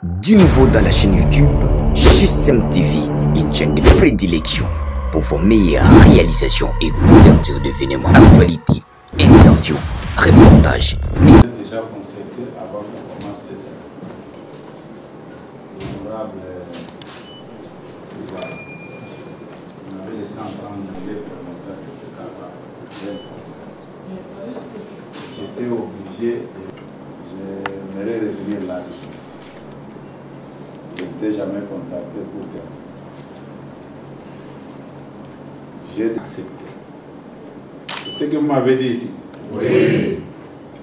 Du nouveau dans la chaîne YouTube GSM TV, une chaîne de prédilection pour vos meilleures réalisations et couvertures d'événements d'actualité, interviews, reportages. Déjà concerté avant qu'on commence les événements. L'honorable, on avait laissé entendre le commissaire de ce cas-là. J'étais obligé et j'aimerais revenir là-dessus. Je n'étais jamais contacté pour dire. J'ai accepté. C'est ce que vous m'avez dit ici. Oui.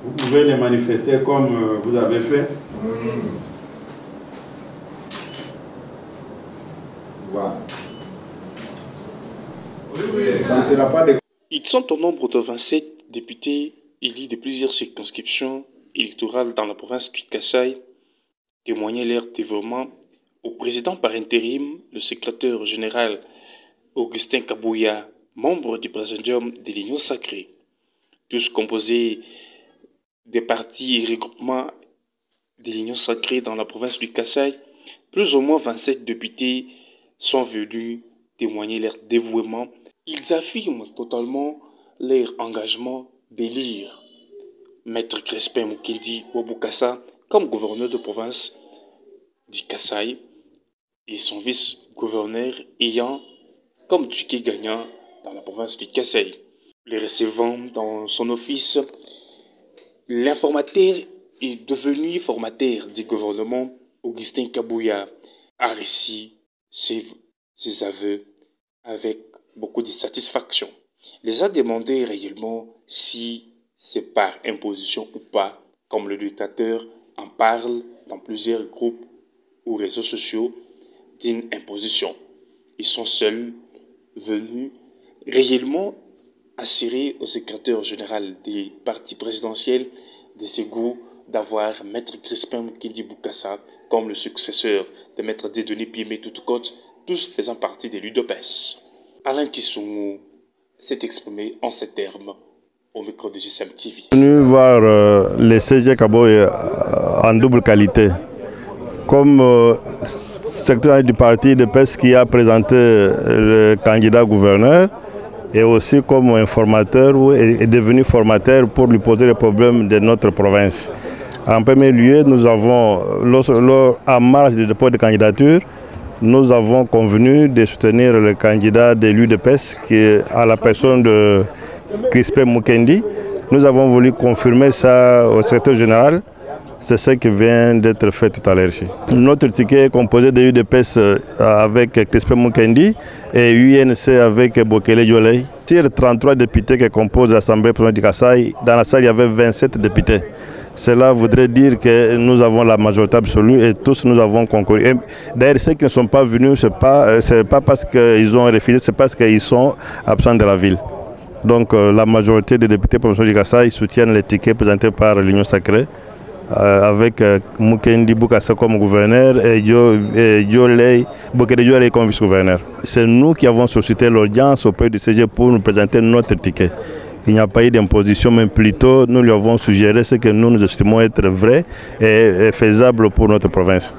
Vous pouvez les manifester comme vous avez fait. Oui. Voilà. Oui, oui. Ça ne sera pas de... Ils sont au nombre de 27 députés élus de plusieurs circonscriptions électorales dans la province du Kasaï, témoignaient leur dévouement au président par intérim, le secrétaire général Augustin Kabouya, membre du présidium de l'Union sacrée. Tous composés des partis et regroupements de l'Union sacrée dans la province du Kasaï, plus ou moins 27 députés sont venus témoigner leur dévouement. Ils affirment totalement leur engagement d'élire Maître Crispin Mukindi Wabukasa comme gouverneur de province du Kasaï et son vice-gouverneur ayant comme duquet gagnant dans la province du Kasaï. Les recevant dans son office, l'informateur est devenu formateur du gouvernement. Augustin Kabouya a réussi ses aveux avec beaucoup de satisfaction. Il les a demandé réellement si c'est par imposition ou pas, comme le dictateur en parle dans plusieurs groupes ou réseaux sociaux d'une imposition. Ils sont seuls venus réellement assurer au secrétaire général des partis présidentiels de ce goût d'avoir Maître Crispin Mukindi Bukasa comme le successeur de Maître Dieudonné Piémé Toutoukot, tous faisant partie de l'UDPS. Alain Kissoumu s'est exprimé en ces termes au micro de GSM TV. Je suis venu voir les CG Kaboy en double qualité. Comme secrétaire du parti de PES qui a présenté le candidat gouverneur et aussi comme informateur est devenu formateur pour lui poser les problèmes de notre province. En premier lieu, nous avons, en marge du dépôt de candidature, nous avons convenu de soutenir le candidat de l'UDPS qui est à la personne de Crispin Mukindi. Nous avons voulu confirmer ça au secrétaire général. C'est ce qui vient d'être fait tout à l'heure ici. Notre ticket est composé de l'UDPS avec Crispin Mukindi et UNC avec Bokele Dioley. Sur 33 députés qui composent l'Assemblée provinciale du Kasaï, dans la salle il y avait 27 députés. Cela voudrait dire que nous avons la majorité absolue et tous nous avons concouru. D'ailleurs, ceux qui ne sont pas venus, ce n'est pas parce qu'ils ont refusé, c'est parce qu'ils sont absents de la ville. Donc la majorité des députés provinciaux du Kasaï soutiennent les tickets présentés par l'Union sacrée avec Mukindi Bukasa comme gouverneur et Bokele Dioley comme vice-gouverneur. C'est nous qui avons sollicité l'audience auprès du CG pour nous présenter notre ticket. Il n'y a pas eu d'imposition, mais plutôt nous lui avons suggéré ce que nous estimons être vrai et faisable pour notre province.